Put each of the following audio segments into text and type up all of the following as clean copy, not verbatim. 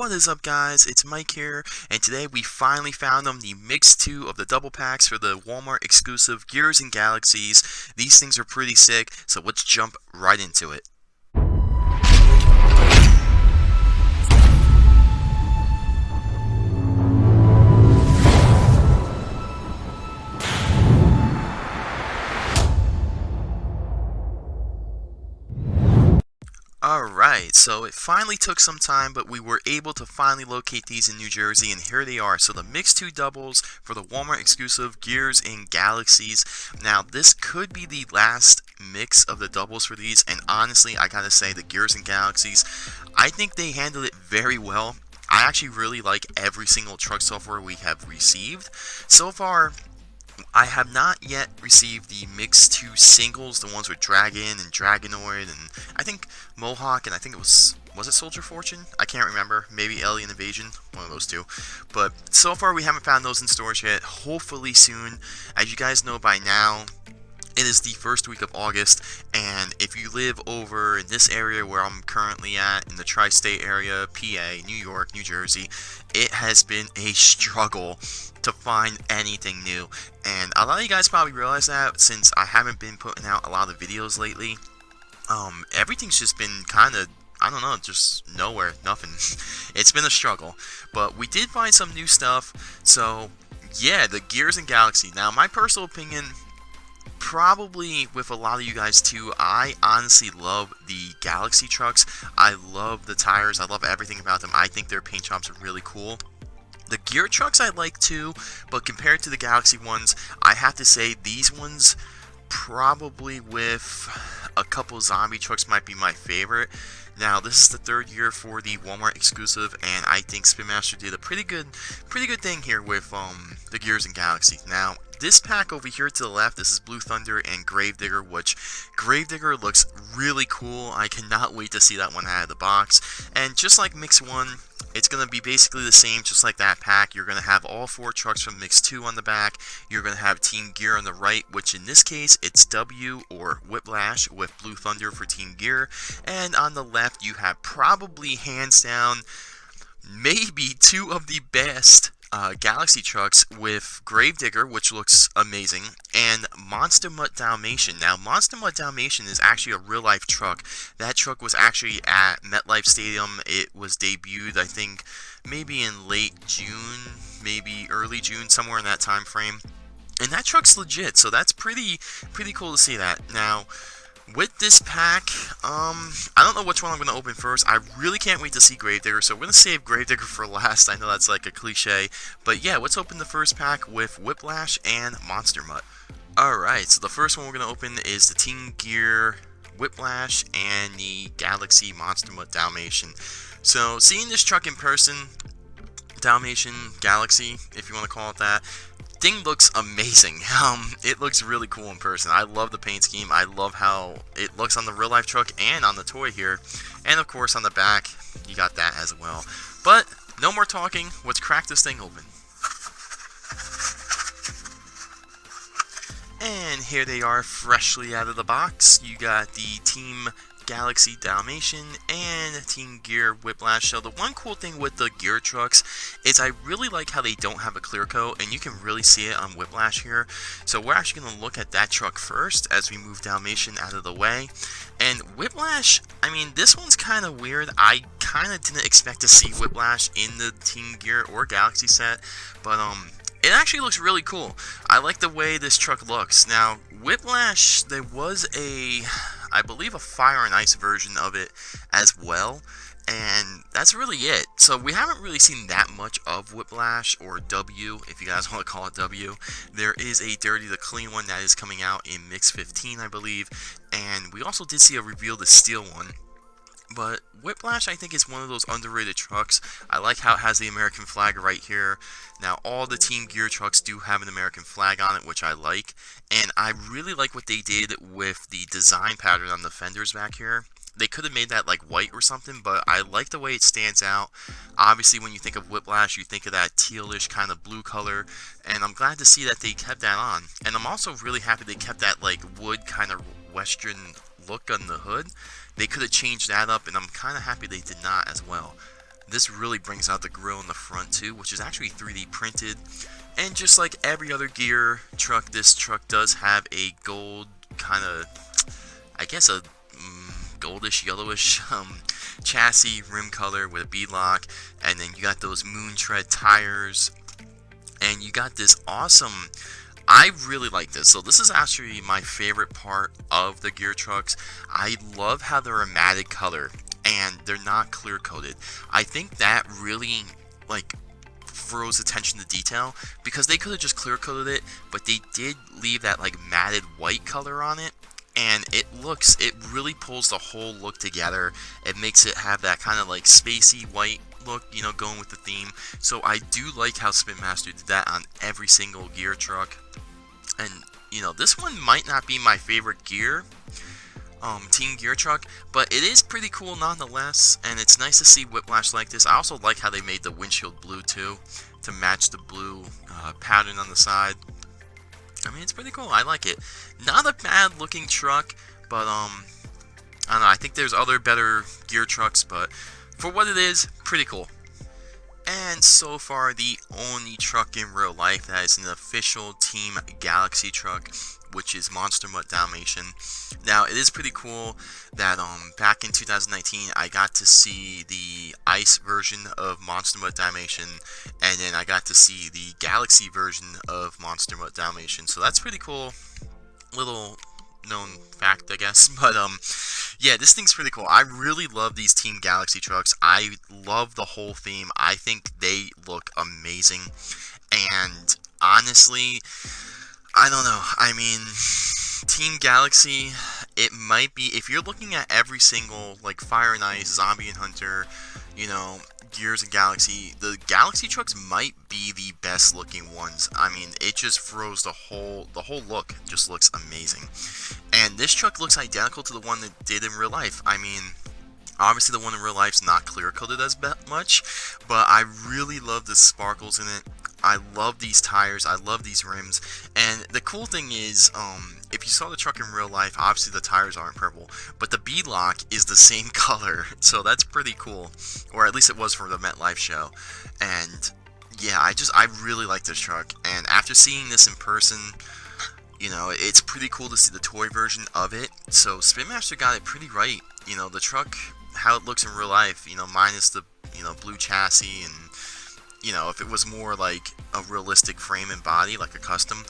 What is up, guys? It's Mike here, and today we finally found them, the Mix 2 of the double packs for the Walmart exclusive Gears and Galaxies. These things are pretty sick, so let's jump right into it. Alright, so it finally took some time, but we were able to finally locate these in New Jersey, and here they are. So the Mix 2 doubles for the Walmart exclusive Gears and Galaxies. Now, this could be the last mix of the doubles for these, and honestly, I gotta say, the Gears and Galaxies, I think they handled it very well. I actually really like every single truck software we have received. So far, I have not yet received the Mix 2 singles, the ones with Dragon and Dragonoid, and I think Mohawk, and I think it was it Soldier Fortune? I can't remember. Maybe Alien Invasion, one of those two. But so far we haven't found those in stores yet. Hopefully soon. As you guys know by now, it is the first week of August, and if you live over in this area where I'm currently at, in the tri-state area, PA, New York, New Jersey, it has been a struggle to find anything new. And a lot of you guys probably realize that since I haven't been putting out a lot of videos lately. Everything's just been kind of, I don't know, just nowhere, nothing. It's been a struggle, but we did find some new stuff. So yeah, the Gears and Galaxy. Now, my personal opinion, probably with a lot of you guys too, I honestly love the Galaxy trucks. I love the tires. I love everything about them. I think their paint jobs are really cool. The Gear trucks I like too, but compared to the Galaxy ones, I have to say these ones, probably with a couple zombie trucks, might be my favorite. Now, this is the third year for the Walmart exclusive, and I think Spin Master did a pretty good thing here with the Gears and Galaxy. Now, this pack over here to the left, this is Blue Thunder and Gravedigger, which Gravedigger looks really cool. I cannot wait to see that one out of the box. And just like Mix 1, it's going to be basically the same, just like that pack. You're going to have all four trucks from Mix 2 on the back. You're going to have Team Gear on the right, which in this case, it's W or Whiplash with Blue Thunder for Team Gear. And on the left, you have probably hands down, maybe two of the best Galaxy trucks with Gravedigger, which looks amazing, and Monster Mutt Dalmatian. Now, Monster Mutt Dalmatian is actually a real-life truck. That truck was actually at MetLife Stadium. It was debuted, I think, maybe in late June, maybe early June, somewhere in that time frame. And that truck's legit, so that's pretty cool to see that. Now, with this pack, I don't know which one I'm going to open first. I really can't wait to see Gravedigger, so we're going to save Gravedigger for last. I know that's like a cliche, but yeah, let's open the first pack with Whiplash and Monster Mutt. Alright, so the first one we're going to open is the Team Gear Whiplash and the Galaxy Monster Mutt Dalmatian. So, seeing this truck in person, Dalmatian, Galaxy, if you want to call it that, thing looks amazing. It looks really cool in person. I love the paint scheme. I love how it looks on the real life truck and on the toy here. And of course on the back, you got that as well. But no more talking. Let's crack this thing open. And here they are, freshly out of the box. You got the Team Galaxy Dalmatian and Team Gear Whiplash. So the one cool thing with the Gear trucks is I really like how they don't have a clear coat, and you can really see it on Whiplash here. So we're actually going to look at that truck first as we move Dalmatian out of the way. And Whiplash, I mean, this one's kind of weird. I kind of didn't expect to see Whiplash in the Team Gear or Galaxy set, but it actually looks really cool. I like the way this truck looks. Now, Whiplash, there was I believe a Fire and Ice version of it as well, and that's really it. So we haven't really seen that much of Whiplash, or W, if you guys want to call it W. There is a Dirty to Clean one that is coming out in Mix 15, I believe, and we also did see a Reveal the Steel one. But Whiplash, I think, is one of those underrated trucks. I like how it has the American flag right here. Now, all the Team Gear trucks do have an American flag on it, which I like. And I really like what they did with the design pattern on the fenders back here. They could have made that like white or something, but I like the way it stands out. Obviously, when you think of Whiplash, you think of that tealish kind of blue color. And I'm glad to see that they kept that on. And I'm also really happy they kept that like wood kind of western look on the hood. They could have changed that up, and I'm kind of happy they did not as well. This really brings out the grill in the front too, which is actually 3D printed. And just like every other gear truck, this truck does have a gold kind of, I guess a goldish, yellowish chassis rim color with a beadlock. And then you got those moon tread tires. And you got this awesome, I really like this. So this is actually my favorite part of the gear trucks. I love how they're a matted color and they're not clear coated. I think that really like throws attention to detail, because they could have just clear coated it, but they did leave that like matted white color on it, and it really pulls the whole look together. It makes it have that kind of like spacey white look, you know, going with the theme. So I do like how Spin Master did that on every single gear truck. And you know, this one might not be my favorite gear team gear truck, but it is pretty cool nonetheless, and it's nice to see Whiplash like this. I also like how they made the windshield blue too, to match the blue pattern on the side. I mean, it's pretty cool. I like it. Not a bad looking truck, but I don't know, I think there's other better gear trucks, but for what it is, pretty cool. And so far, the only truck in real life that is an official Team Galaxy truck, which is Monster Mutt Dalmatian. Now, it is pretty cool that back in 2019, I got to see the Ice version of Monster Mutt Dalmatian, and then I got to see the Galaxy version of Monster Mutt Dalmatian. So that's pretty cool. Little known fact, I guess. But yeah, this thing's pretty cool. I really love these Team Galaxy trucks. I love the whole theme. I think they look amazing. And honestly, I don't know. I mean, Team Galaxy, it might be, if you're looking at every single, like, Fire and Ice, Zombie and Hunter, you know, Gears and Galaxy, the Galaxy trucks might be the best looking ones. I mean, it just throws the whole look just looks amazing. And this truck looks identical to the one that did in real life. I mean, obviously the one in real life's not clear coated as much, but I really love the sparkles in it. I love these tires, I love these rims, and the cool thing is, if you saw the truck in real life, obviously the tires aren't purple, but the beadlock is the same color, so that's pretty cool, or at least it was for the MetLife show. And yeah, I really like this truck, and after seeing this in person, you know, it's pretty cool to see the toy version of it. So Spin Master got it pretty right. You know, the truck, how it looks in real life, you know, minus the, you know, blue chassis, and you know, if it was more like a realistic frame and body, like a custom,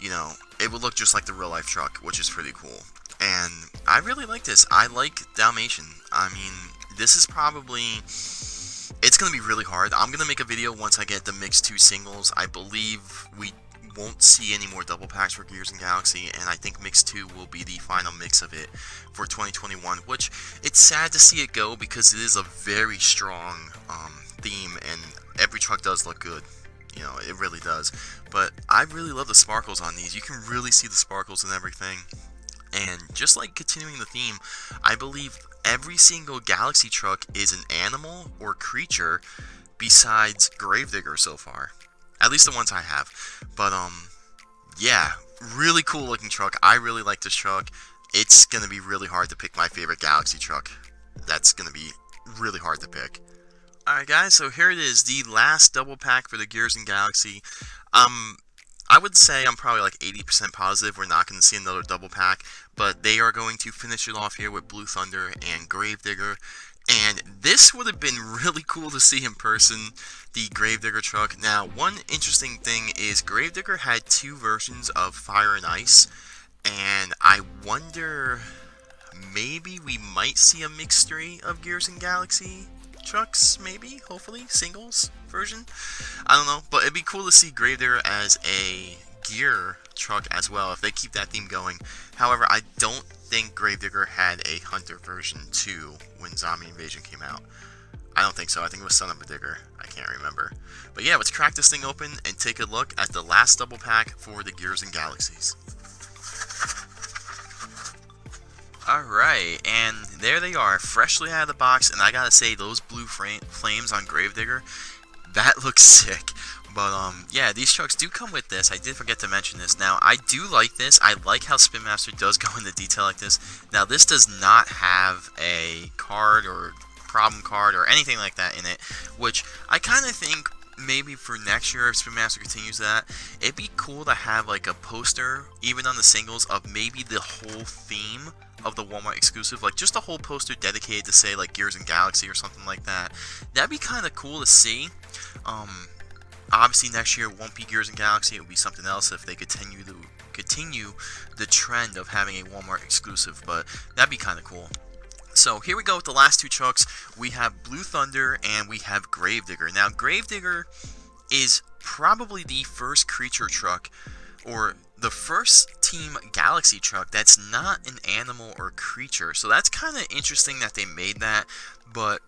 you know, it would look just like the real life truck, which is pretty cool. And I really like this. I like Dalmatian. I mean, this is probably, it's going to be really hard. I'm going to make a video once I get the Mix 2 singles. I believe we won't see any more double packs for Gears and Galaxy, and I think Mix 2 will be the final mix of it for 2021, which it's sad to see it go, because it is a very strong theme, and every truck does look good. You know, it really does. But I really love the sparkles on these. You can really see the sparkles and everything. And just like continuing the theme, I believe every single Galaxy truck is an animal or creature besides Gravedigger so far. At least the ones I have. But, yeah, really cool looking truck. I really like this truck. It's going to be really hard to pick my favorite Galaxy truck. That's going to be really hard to pick. Alright guys, so here it is, the last double pack for the Gears and Galaxy. I would say I'm probably like 80% positive we're not going to see another double pack, but they are going to finish it off here with Blue Thunder and Gravedigger. And this would have been really cool to see in person, the Gravedigger truck. Now, one interesting thing is Gravedigger had two versions of Fire and Ice, and I wonder, maybe we might see a Mix 3 of Gears and Galaxy trucks, maybe, hopefully, singles version. I don't know, but it'd be cool to see Gravedigger as a gear truck as well, if they keep that theme going. However, I don't think Gravedigger had a Hunter version 2 when Zombie Invasion came out. I don't think so. I think it was Son-Uva Digger. I can't remember. But yeah, let's crack this thing open and take a look at the last double pack for the Gears and Galaxies. Alright, and there they are, freshly out of the box, and I gotta say, those blue flames on Gravedigger, that looks sick. But, yeah, these trucks do come with this. I did forget to mention this. Now, I do like this. I like how Spin Master does go into detail like this. Now, this does not have a card or problem card or anything like that in it, which I kind of think maybe for next year if Spin Master continues that, it'd be cool to have like a poster, even on the singles, of maybe the whole theme of the Walmart exclusive, like just a whole poster dedicated to say like Gears and Galaxy or something like that. That'd be kind of cool to see. Obviously next year it won't be Gears and Galaxy, it will be something else if they continue the trend of having a Walmart exclusive, but that'd be kind of cool. So here we go with the last two trucks. We have Blue Thunder and we have Gravedigger. Now Gravedigger is probably the first creature truck, or the first Team Galaxy truck that's not an animal or creature. So that's kind of interesting that they made that, but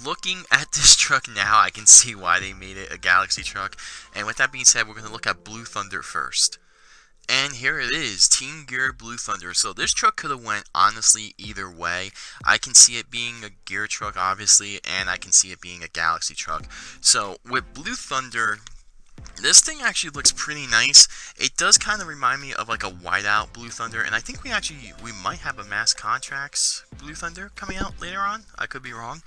looking at this truck now, I can see why they made it a Galaxy truck. And with that being said, we're going to look at Blue Thunder first. And here it is, Team Gear Blue Thunder. So this truck could have went, honestly, either way. I can see it being a Gear truck, obviously, and I can see it being a Galaxy truck. So with Blue Thunder, this thing actually looks pretty nice. It does kind of remind me of like a whiteout Blue Thunder, and I think we might have a Mass Contracts Blue Thunder coming out later on. I could be wrong,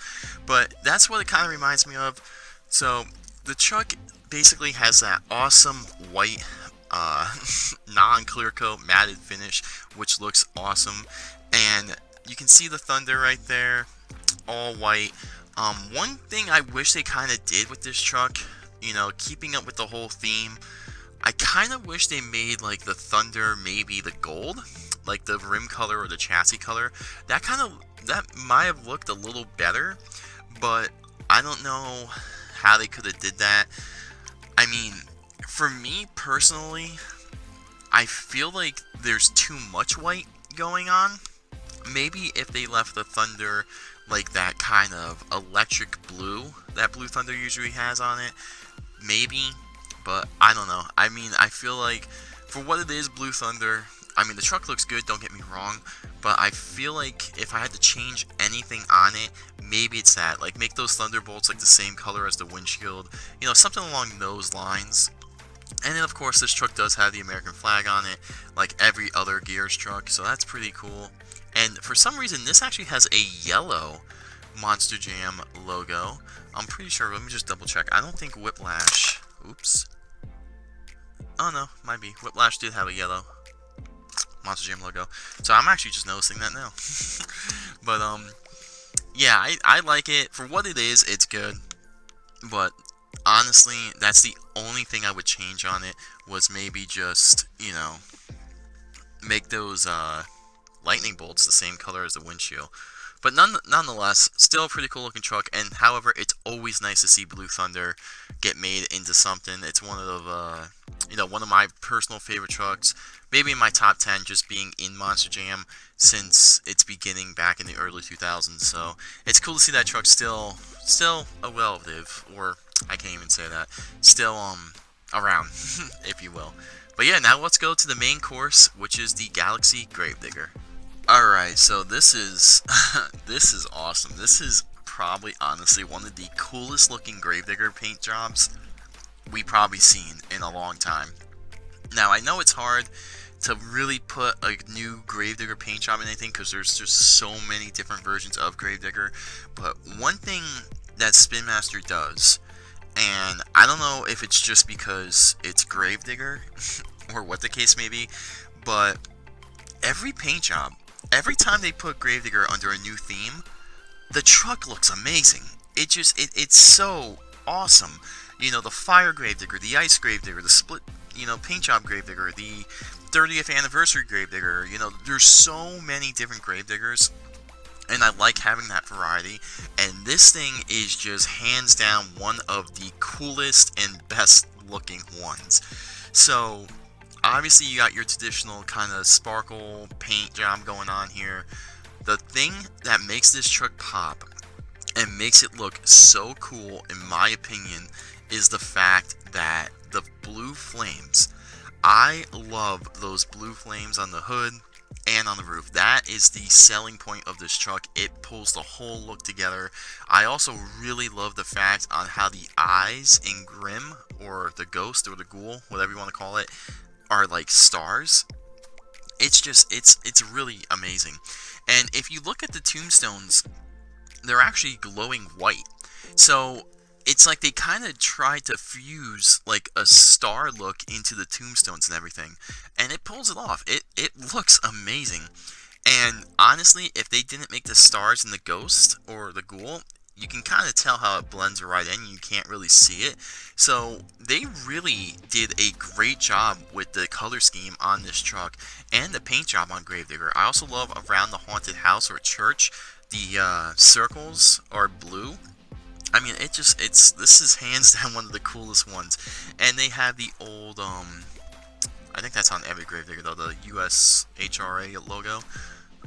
but that's what it kind of reminds me of. So the truck basically has that awesome white non-clear coat matted finish, which looks awesome, and you can see the Thunder right there, all white. One thing I wish they kind of did with this truck, you know, keeping up with the whole theme, I kind of wish they made like the Thunder maybe the gold, like the rim color or the chassis color. That might have looked a little better, but I don't know how they could have did that. I mean, for me personally, I feel like there's too much white going on. Maybe if they left the Thunder like that kind of electric blue that Blue Thunder usually has on it, maybe, but I don't know. I mean, I feel like for what it is, Blue Thunder, I mean, the truck looks good, don't get me wrong, but I feel like if I had to change anything on it, maybe it's that. Like, make those Thunderbolts like the same color as the windshield, you know, something along those lines. And then, of course, this truck does have the American flag on it, like every other Gears truck, so that's pretty cool. And for some reason, this actually has a yellow Monster Jam logo. I'm pretty sure, let me just double check. I don't think Whiplash, oops. Oh no, might be. Whiplash did have a yellow Monster Jam logo. So I'm actually just noticing that now. But, yeah, I like it. For what it is, it's good. But honestly, that's the only thing I would change on it, was maybe just, you know, make those lightning bolts the same color as the windshield. But nonetheless, still a pretty cool looking truck. And however, it's always nice to see Blue Thunder get made into something. It's one of you know, one of my personal favorite trucks. Maybe in my top 10, just being in Monster Jam since its beginning back in the early 2000s. So it's cool to see that truck still relative, or I can't even say that, still around, if you will. But yeah, now let's go to the main course, which is the Galaxy Gravedigger. Alright, so this is this is awesome. This is probably, honestly, one of the coolest looking Gravedigger paint jobs we probably seen in a long time. Now, I know it's hard to really put a new Gravedigger paint job in anything, because there's just so many different versions of Gravedigger, but one thing that Spin Master does, and I don't know if it's just because it's Gravedigger or what the case may be, but every paint job, every time they put Gravedigger under a new theme, the truck looks amazing. It's so awesome. You know, the Fire Gravedigger, the Ice Gravedigger, the Split, you know, paint job Gravedigger, the 30th anniversary Gravedigger. You know, there's so many different Gravediggers, and I like having that variety. And this thing is just hands down one of the coolest and best looking ones. So obviously you got your traditional kind of sparkle paint job going on here. The thing that makes this truck pop and makes it look so cool, in my opinion, is the fact that the blue flames. I love those blue flames on the hood and on the roof. That is the selling point of this truck. It pulls the whole look together. I also really love the fact on how the eyes in Grim, or the Ghost, or the Ghoul, whatever you want to call it, are like stars. It's just, it's really amazing. And if you look at the tombstones, they're actually glowing white. So it's like they kind of tried to fuse like a star look into the tombstones and everything, and it pulls it off. It looks amazing. And honestly, if they didn't make the stars and the ghost or the ghoul, you can kind of tell how it blends right in. You can't really see it. So they really did a great job with the color scheme on this truck and the paint job on Gravedigger. I also love around the haunted house or church, the circles are blue. I mean, this is hands down one of the coolest ones. And they have the old, I think that's on every Gravedigger though, the USHRA logo.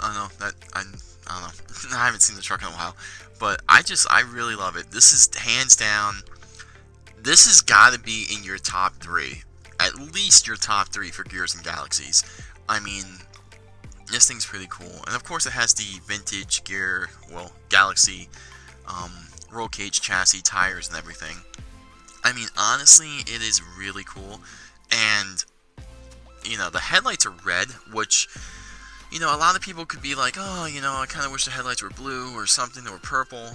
I don't know, I don't know. I haven't seen the truck in a while. But I really love it. This is hands down, this has got to be in your top 3. At least your top 3 for Gears and Galaxies. I mean, this thing's pretty cool. And of course it has the vintage gear, well, Galaxy, roll cage chassis, tires, and everything. I mean, honestly, it is really cool. And, you know, the headlights are red, which, you know, a lot of people could be like, oh, you know, I kind of wish the headlights were blue or something, or purple.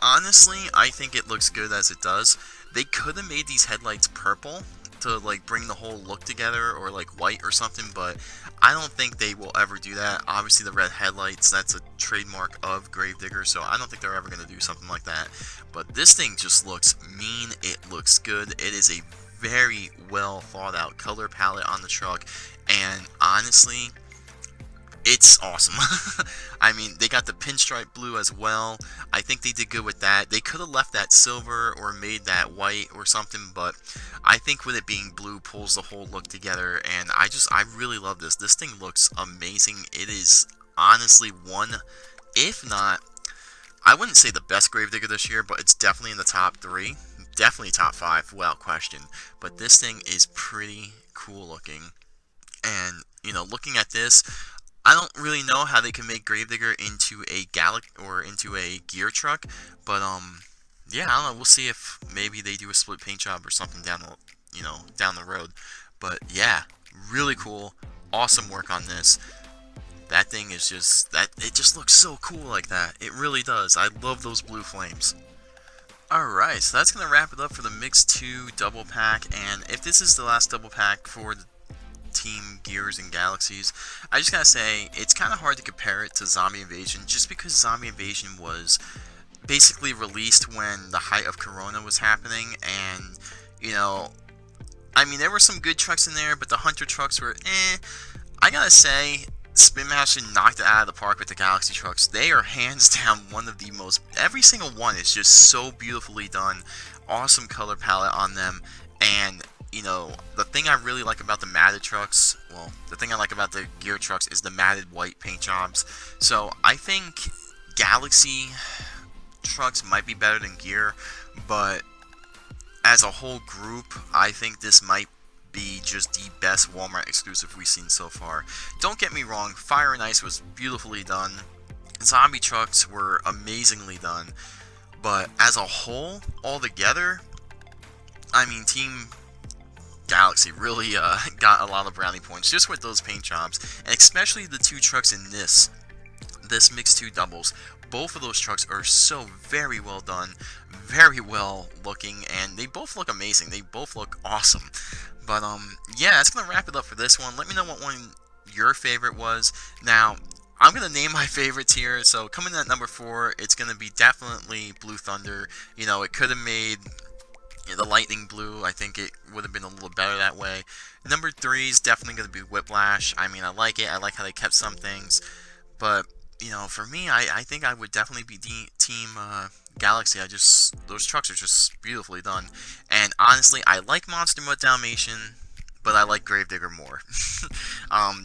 Honestly, I think it looks good as it does. They could have made these headlights purple to, like, bring the whole look together, or, like, white or something, but I don't think they will ever do that. Obviously, the red headlights, that's a trademark of Gravedigger, so I don't think they're ever going to do something like that. But this thing just looks mean. It looks good. It is a very well thought out color palette on the truck, and honestly, it's awesome. I mean, they got the pinstripe blue as well. I think they did good with that. They could have left that silver or made that white or something, but I think with it being blue pulls the whole look together, and I really love this. This thing looks amazing. It is honestly one, if not, I wouldn't say the best Gravedigger this year, but it's definitely in the top 3. Definitely top 5, without question. But this thing is pretty cool looking. And, you know, looking at this, I don't really know how they can make Gravedigger into a into a gear truck, but yeah, I don't know. We'll see if maybe they do a split paint job or something down the road. But yeah, really cool, awesome work on this. That thing is it just looks so cool like that. It really does. I love those blue flames. Alright, so that's going to wrap it up for the Mix 2 double pack, and if this is the last double pack for the Team Gears and Galaxies, I just gotta say, it's kind of hard to compare it to Zombie Invasion, just because Zombie Invasion was basically released when the height of Corona was happening, and, you know, I mean, there were some good trucks in there, but the Hunter trucks were, I gotta say, Spin Master knocked it out of the park with the Galaxy trucks. They are hands down one of the most, every single one is just so beautifully done, awesome color palette on them, and you know, the thing I really like about the matted trucks, well, the thing I like about the gear trucks is the matted white paint jobs. So I think Galaxy trucks might be better than gear, but as a whole group, I think this might be just the best Walmart exclusive we've seen so far. Don't get me wrong, Fire and Ice was beautifully done. Zombie trucks were amazingly done. But as a whole, all together, I mean, Team Galaxy really got a lot of brownie points just with those paint jobs, and especially the 2 trucks in this Mix 2 doubles. Both of those trucks are so very well done, very well looking, and they both look amazing. They both look awesome. But yeah, that's gonna wrap it up for this one. Let me know what one your favorite was. Now, I'm gonna name my favorites here. So coming in at number 4, it's gonna be definitely Blue Thunder. You know, it could have made the lightning blue. I think it would have been a little better that way. Number 3 is definitely going to be Whiplash. I mean, I like it. I like how they kept some things. But, you know, for me, I think I would definitely be Team Galaxy. Those trucks are just beautifully done. And honestly, I like Monster Mutt Dalmatian, but I like Gravedigger more.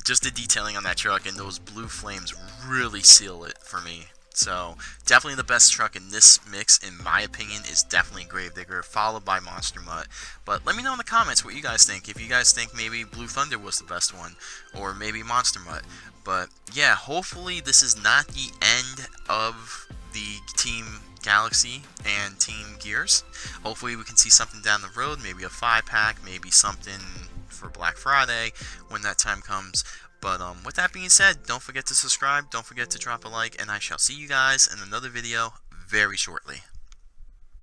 Just the detailing on that truck and those blue flames really seal it for me. So, definitely the best truck in this mix, in my opinion, is definitely Gravedigger, followed by Monster Mutt. But let me know in the comments what you guys think. If you guys think maybe Blue Thunder was the best one, or maybe Monster Mutt. But, yeah, hopefully this is not the end of the Team Galaxy and Team Gears. Hopefully we can see something down the road, maybe a 5-pack, maybe something for Black Friday, when that time comes. But with that being said, don't forget to subscribe, don't forget to drop a like, and I shall see you guys in another video very shortly.